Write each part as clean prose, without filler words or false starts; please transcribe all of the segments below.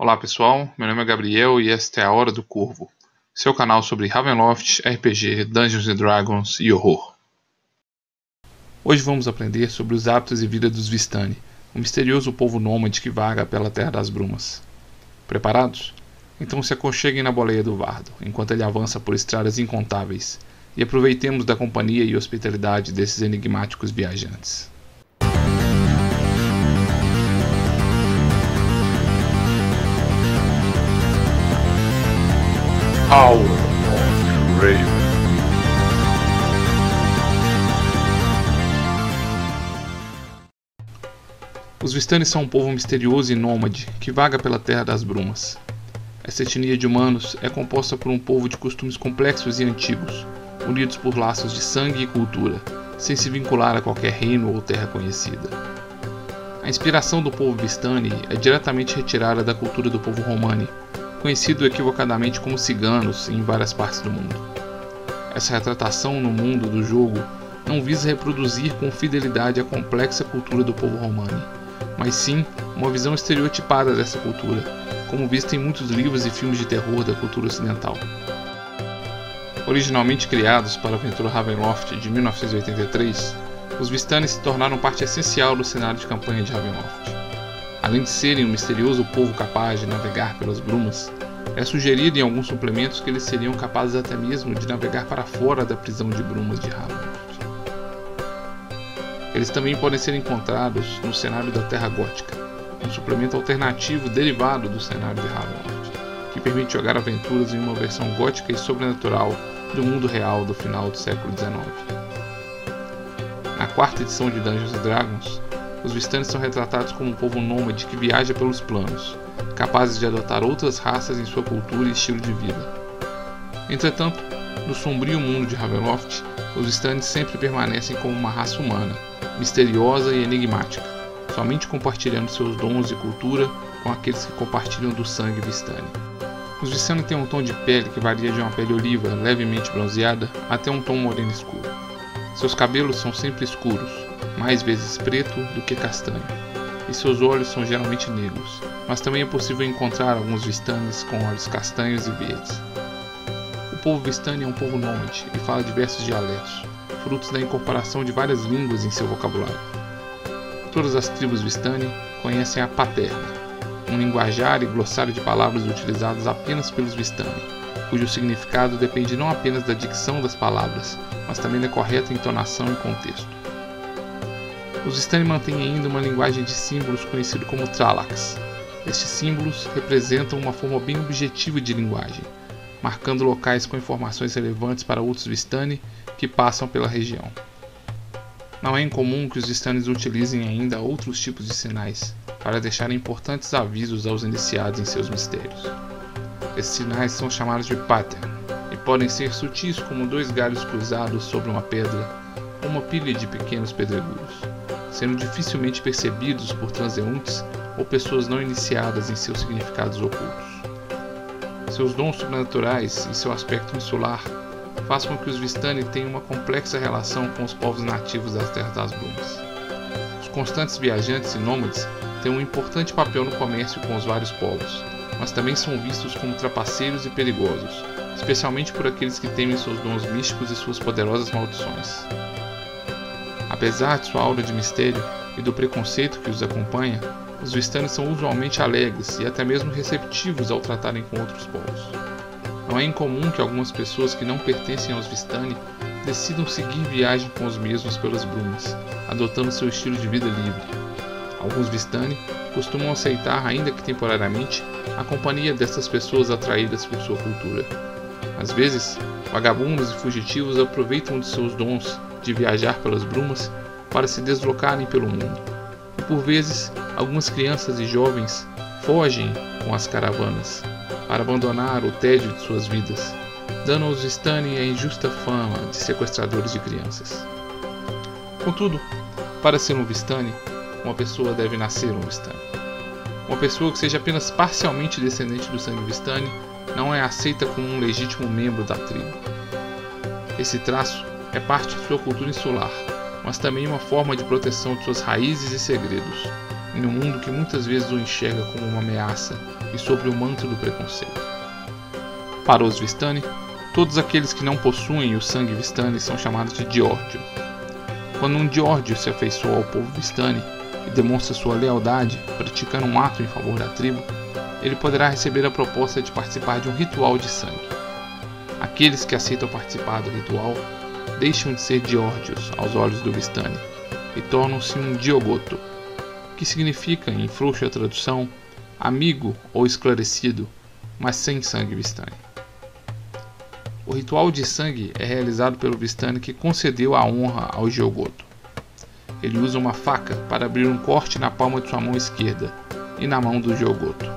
Olá pessoal, meu nome é Gabriel e esta é a Hora do Corvo, seu canal sobre Ravenloft, RPG, Dungeons & Dragons e horror. Hoje vamos aprender sobre os hábitos e vida dos Vistani, um misterioso povo nômade que vaga pela Terra das Brumas. Preparados? Então se aconcheguem na boleia do Vardo, enquanto ele avança por estradas incontáveis, e aproveitemos da companhia e hospitalidade desses enigmáticos viajantes. Hour of Raven. Os Vistani são um povo misterioso e nômade que vaga pela Terra das Brumas. Essa etnia de humanos é composta por um povo de costumes complexos e antigos, unidos por laços de sangue e cultura, sem se vincular a qualquer reino ou terra conhecida. A inspiração do povo Vistani é diretamente retirada da cultura do povo Romani, conhecido equivocadamente como ciganos em várias partes do mundo. Essa retratação no mundo do jogo não visa reproduzir com fidelidade a complexa cultura do povo Romani, mas sim uma visão estereotipada dessa cultura, como vista em muitos livros e filmes de terror da cultura ocidental. Originalmente criados para a aventura Ravenloft de 1983, os Vistani se tornaram parte essencial do cenário de campanha de Ravenloft. Além de serem um misterioso povo capaz de navegar pelas brumas, é sugerido em alguns suplementos que eles seriam capazes até mesmo de navegar para fora da prisão de brumas de Ravenloft. Eles também podem ser encontrados no cenário da Terra Gótica, um suplemento alternativo derivado do cenário de Ravenloft, que permite jogar aventuras em uma versão gótica e sobrenatural do mundo real do final do século XIX. Na quarta edição de Dungeons & Dragons, os Vistani são retratados como um povo nômade que viaja pelos planos, capazes de adotar outras raças em sua cultura e estilo de vida. Entretanto, no sombrio mundo de Ravenloft, os Vistani sempre permanecem como uma raça humana, misteriosa e enigmática, somente compartilhando seus dons e cultura com aqueles que compartilham do sangue Vistani. Os Vistani têm um tom de pele que varia de uma pele oliva levemente bronzeada até um tom moreno escuro. Seus cabelos são sempre escuros, mais vezes preto do que castanho, e seus olhos são geralmente negros, mas também é possível encontrar alguns Vistanis com olhos castanhos e verdes. O povo Vistani é um povo nômade e fala diversos dialetos, frutos da incorporação de várias línguas em seu vocabulário. Todas as tribos Vistani conhecem a paterna, um linguajar e glossário de palavras utilizados apenas pelos Vistani, cujo significado depende não apenas da dicção das palavras, mas também da correta entonação e contexto. Os Vistani mantêm ainda uma linguagem de símbolos conhecido como Tralax. Estes símbolos representam uma forma bem objetiva de linguagem, marcando locais com informações relevantes para outros Vistani que passam pela região. Não é incomum que os Vistanis utilizem ainda outros tipos de sinais para deixar importantes avisos aos iniciados em seus mistérios. Esses sinais são chamados de pattern e podem ser sutis como dois galhos cruzados sobre uma pedra ou uma pilha de pequenos pedregulhos, sendo dificilmente percebidos por transeuntes ou pessoas não iniciadas em seus significados ocultos. Seus dons sobrenaturais e seu aspecto insular faz com que os Vistani tenham uma complexa relação com os povos nativos das Terras das Brumas. Os constantes viajantes e nômades têm um importante papel no comércio com os vários povos, mas também são vistos como trapaceiros e perigosos, especialmente por aqueles que temem seus dons místicos e suas poderosas maldições. Apesar de sua aura de mistério e do preconceito que os acompanha, os Vistani são usualmente alegres e até mesmo receptivos ao tratarem com outros povos. Não é incomum que algumas pessoas que não pertencem aos Vistani decidam seguir viagem com os mesmos pelas brumas, adotando seu estilo de vida livre. Alguns Vistani costumam aceitar, ainda que temporariamente, a companhia dessas pessoas atraídas por sua cultura. Às vezes, vagabundos e fugitivos aproveitam de seus dons de viajar pelas brumas para se deslocarem pelo mundo. E por vezes, algumas crianças e jovens fogem com as caravanas para abandonar o tédio de suas vidas, dando aos Vistani a injusta fama de sequestradores de crianças. Contudo, para ser um Vistani, uma pessoa deve nascer um Vistani. Uma pessoa que seja apenas parcialmente descendente do sangue Vistani não é aceita como um legítimo membro da tribo. Esse traço é parte de sua cultura insular, mas também uma forma de proteção de suas raízes e segredos, em um mundo que muitas vezes o enxerga como uma ameaça e sob o manto do preconceito. Para os Vistani, todos aqueles que não possuem o sangue Vistani são chamados de Diórdio. Quando um Diórdio se afeiçoa ao povo Vistani e demonstra sua lealdade, praticando um ato em favor da tribo, ele poderá receber a proposta de participar de um ritual de sangue. Aqueles que aceitam participar do ritual deixam de ser Diórdios aos olhos do Vistani e tornam-se um Diogoto, que significa, em frouxa tradução, amigo ou esclarecido, mas sem sangue Vistani. O ritual de sangue é realizado pelo Vistani que concedeu a honra ao Diogoto. Ele usa uma faca para abrir um corte na palma de sua mão esquerda e na mão do Diogoto.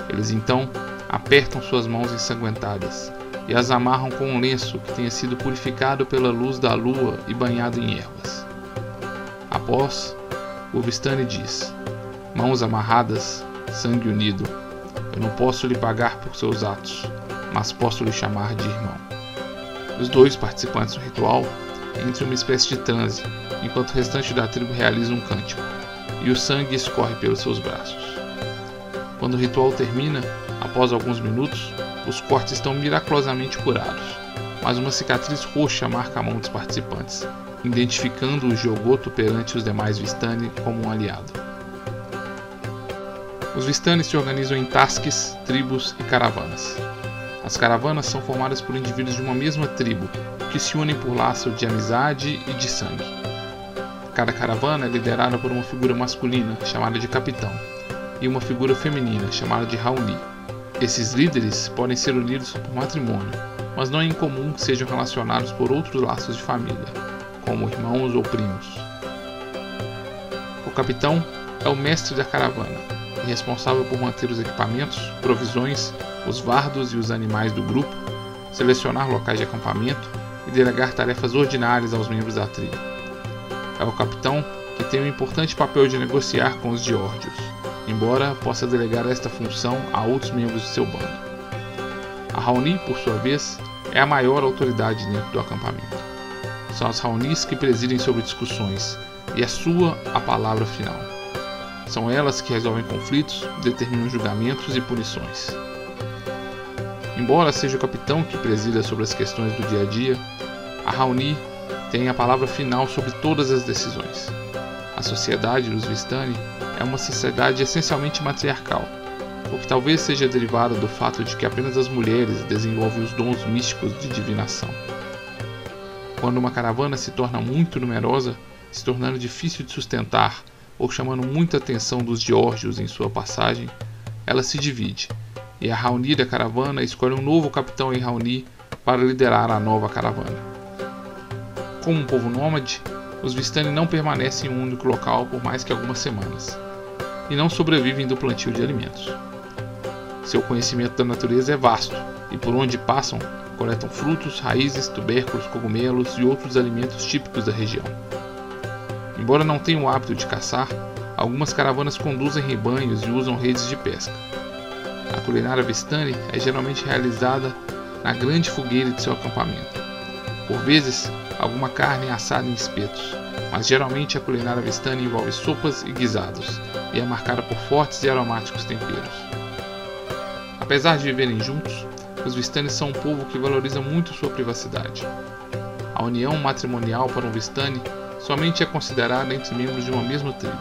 Eles então apertam suas mãos ensanguentadas e as amarram com um lenço que tenha sido purificado pela luz da lua e banhado em ervas. Após, o Vistani diz: mãos amarradas, sangue unido, eu não posso lhe pagar por seus atos, mas posso lhe chamar de irmão. Os dois participantes do ritual entram em uma espécie de transe, enquanto o restante da tribo realiza um cântico, e o sangue escorre pelos seus braços. Quando o ritual termina, após alguns minutos, os cortes estão miraculosamente curados, mas uma cicatriz roxa marca a mão dos participantes, identificando o Diogoto perante os demais Vistani como um aliado. Os Vistani se organizam em tasques, tribos e caravanas. As caravanas são formadas por indivíduos de uma mesma tribo, que se unem por laço de amizade e de sangue. Cada caravana é liderada por uma figura masculina, chamada de capitão, e uma figura feminina, chamada de Raoni. Esses líderes podem ser unidos por matrimônio, mas não é incomum que sejam relacionados por outros laços de família, como irmãos ou primos. O capitão é o mestre da caravana e responsável por manter os equipamentos, provisões, os fardos e os animais do grupo, selecionar locais de acampamento e delegar tarefas ordinárias aos membros da tribo. É o capitão que tem um importante papel de negociar com os Diórdios, embora possa delegar esta função a outros membros de seu bando. A Raoni, por sua vez, é a maior autoridade dentro do acampamento. São as Raonis que presidem sobre discussões, e é sua a palavra final. São elas que resolvem conflitos, determinam julgamentos e punições. Embora seja o capitão que presida sobre as questões do dia a dia, a Raoni tem a palavra final sobre todas as decisões. A sociedade dos Vistani é uma sociedade essencialmente matriarcal, o que talvez seja derivado do fato de que apenas as mulheres desenvolvem os dons místicos de divinação. Quando uma caravana se torna muito numerosa, se tornando difícil de sustentar ou chamando muita atenção dos Diórdios em sua passagem, ela se divide, e a Raoni da caravana escolhe um novo capitão em Raoni para liderar a nova caravana. Como um povo nômade, os Vistani não permanecem em um único local por mais que algumas semanas, e não sobrevivem do plantio de alimentos. Seu conhecimento da natureza é vasto, e por onde passam, coletam frutos, raízes, tubérculos, cogumelos e outros alimentos típicos da região. Embora não tenham o hábito de caçar, algumas caravanas conduzem rebanhos e usam redes de pesca. A culinária Vistani é geralmente realizada na grande fogueira de seu acampamento. Por vezes, alguma carne é assada em espetos, mas geralmente a culinária Vistani envolve sopas e guisados, e é marcada por fortes e aromáticos temperos. Apesar de viverem juntos, os Vistani são um povo que valoriza muito sua privacidade. A união matrimonial para um Vistani somente é considerada entre membros de uma mesma tribo.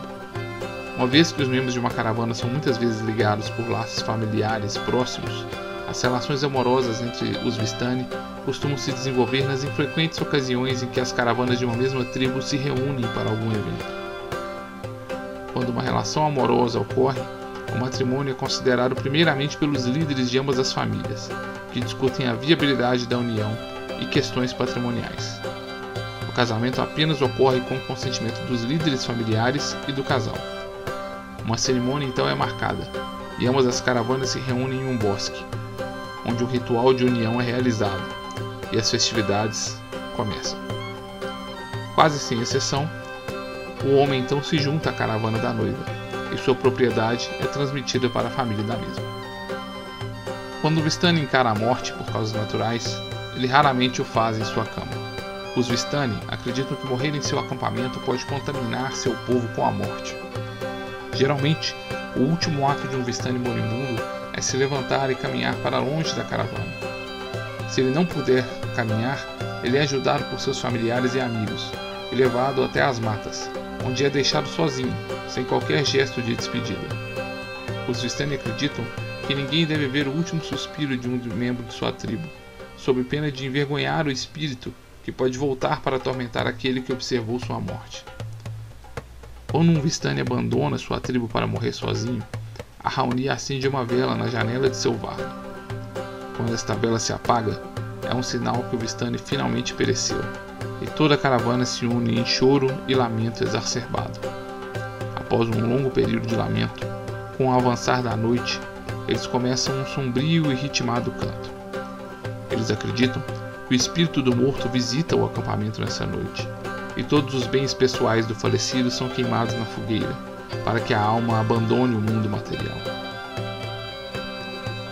Uma vez que os membros de uma caravana são muitas vezes ligados por laços familiares próximos, as relações amorosas entre os Vistani costumam se desenvolver nas infrequentes ocasiões em que as caravanas de uma mesma tribo se reúnem para algum evento. Quando uma relação amorosa ocorre, o matrimônio é considerado primeiramente pelos líderes de ambas as famílias, que discutem a viabilidade da união e questões patrimoniais. O casamento apenas ocorre com o consentimento dos líderes familiares e do casal. Uma cerimônia então é marcada, e ambas as caravanas se reúnem em um bosque, onde o ritual de união é realizado, e as festividades começam. Quase sem exceção, o homem então se junta à caravana da noiva, e sua propriedade é transmitida para a família da mesma. Quando o Vistani encara a morte por causas naturais, ele raramente o faz em sua cama. Os Vistani acreditam que morrer em seu acampamento pode contaminar seu povo com a morte. Geralmente, o último ato de um Vistani moribundo é se levantar e caminhar para longe da caravana. Se ele não puder caminhar, ele é ajudado por seus familiares e amigos e levado até as matas, onde é deixado sozinho, sem qualquer gesto de despedida. Os Vistani acreditam que ninguém deve ver o último suspiro de um membro de sua tribo, sob pena de envergonhar o espírito que pode voltar para atormentar aquele que observou sua morte. Quando um Vistani abandona sua tribo para morrer sozinho, a Raoni acende uma vela na janela de seu vale. Quando esta vela se apaga, é um sinal que o Vistani finalmente pereceu, e toda a caravana se une em choro e lamento exacerbado. Após um longo período de lamento, com o avançar da noite, eles começam um sombrio e ritmado canto. Eles acreditam que o espírito do morto visita o acampamento nessa noite, e todos os bens pessoais do falecido são queimados na fogueira, para que a alma abandone o mundo material.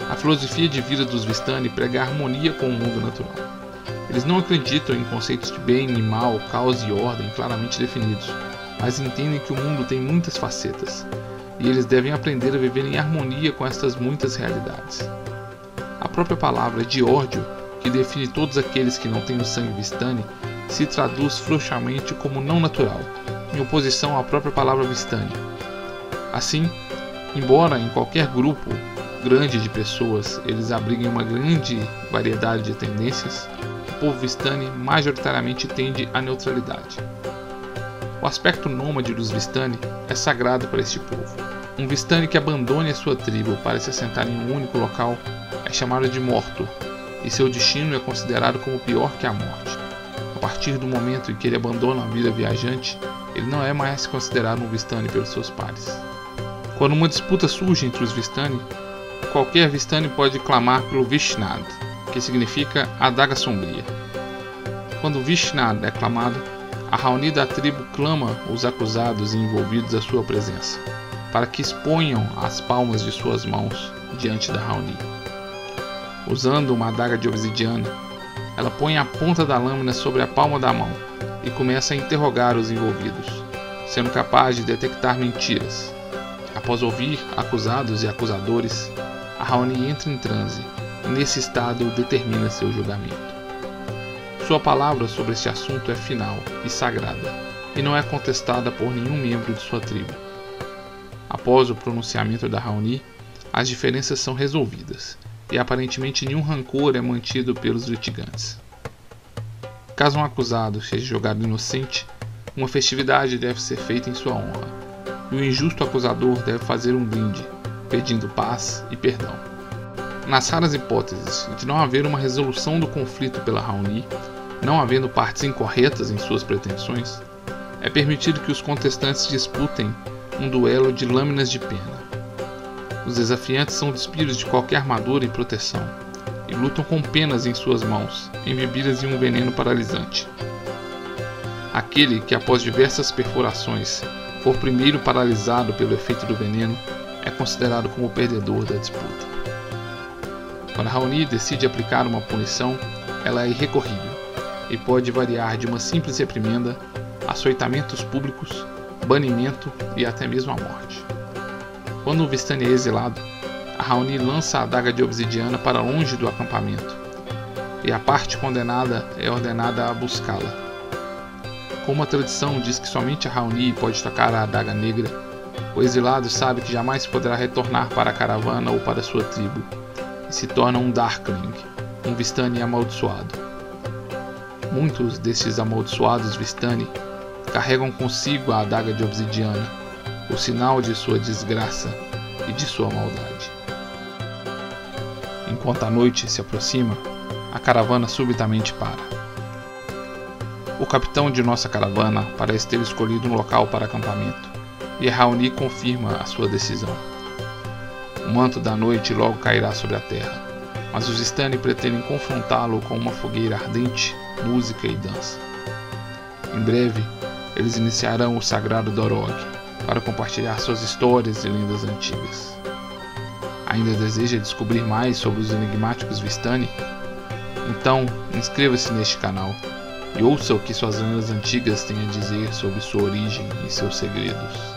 A filosofia de vida dos Vistani prega a harmonia com o mundo natural. Eles não acreditam em conceitos de bem e mal, caos e ordem claramente definidos, mas entendem que o mundo tem muitas facetas, e eles devem aprender a viver em harmonia com estas muitas realidades. A própria palavra Diórdio, que define todos aqueles que não têm o sangue Vistani, se traduz frouxamente como não natural, em oposição à própria palavra Vistani. Assim, embora em qualquer grupo grande de pessoas eles abriguem uma grande variedade de tendências, o povo Vistani majoritariamente tende à neutralidade. O aspecto nômade dos Vistani é sagrado para este povo. Um Vistani que abandone a sua tribo para se assentar em um único local é chamado de morto, e seu destino é considerado como pior que a morte. A partir do momento em que ele abandona a vida viajante, ele não é mais considerado um Vistani pelos seus pares. Quando uma disputa surge entre os Vistani, qualquer Vistani pode clamar pelo Vishnad, que significa adaga sombria. Quando o Vishnad é clamado, a Raoni da tribo clama os acusados e envolvidos à sua presença, para que exponham as palmas de suas mãos diante da Raoni. Usando uma adaga de obsidiana, ela põe a ponta da lâmina sobre a palma da mão e começa a interrogar os envolvidos, sendo capaz de detectar mentiras. Após ouvir acusados e acusadores, a Raoni entra em transe e nesse estado determina seu julgamento. Sua palavra sobre este assunto é final e sagrada e não é contestada por nenhum membro de sua tribo. Após o pronunciamento da Raoni, as diferenças são resolvidas e aparentemente nenhum rancor é mantido pelos litigantes. Caso um acusado seja julgado inocente, uma festividade deve ser feita em sua honra, e o injusto acusador deve fazer um brinde, pedindo paz e perdão. Nas raras hipóteses de não haver uma resolução do conflito pela Raoni, não havendo partes incorretas em suas pretensões, é permitido que os contestantes disputem um duelo de lâminas de pena. Os desafiantes são despidos de qualquer armadura e proteção, e lutam com penas em suas mãos, embebidas em um veneno paralisante. Aquele que, após diversas perfurações, for primeiro paralisado pelo efeito do veneno, é considerado como o perdedor da disputa. Quando a Raoni decide aplicar uma punição, ela é irrecorrível, e pode variar de uma simples reprimenda, açoitamentos públicos, banimento e até mesmo a morte. Quando o Vistani é exilado, a Raoni lança a adaga de obsidiana para longe do acampamento, e a parte condenada é ordenada a buscá-la. Como a tradição diz que somente a Raoni pode tocar a adaga negra, o exilado sabe que jamais poderá retornar para a caravana ou para sua tribo, e se torna um Darkling, um Vistani amaldiçoado. Muitos destes amaldiçoados Vistani carregam consigo a adaga de obsidiana, o sinal de sua desgraça e de sua maldade. Enquanto a noite se aproxima, a caravana subitamente para. O capitão de nossa caravana parece ter escolhido um local para acampamento, e a Raoni confirma a sua decisão. O manto da noite logo cairá sobre a terra, mas os Vistani pretendem confrontá-lo com uma fogueira ardente, música e dança. Em breve, eles iniciarão o sagrado Dorog, para compartilhar suas histórias e lendas antigas. Ainda deseja descobrir mais sobre os enigmáticos Vistani? Então, inscreva-se neste canal e ouça o que suas lendas antigas têm a dizer sobre sua origem e seus segredos.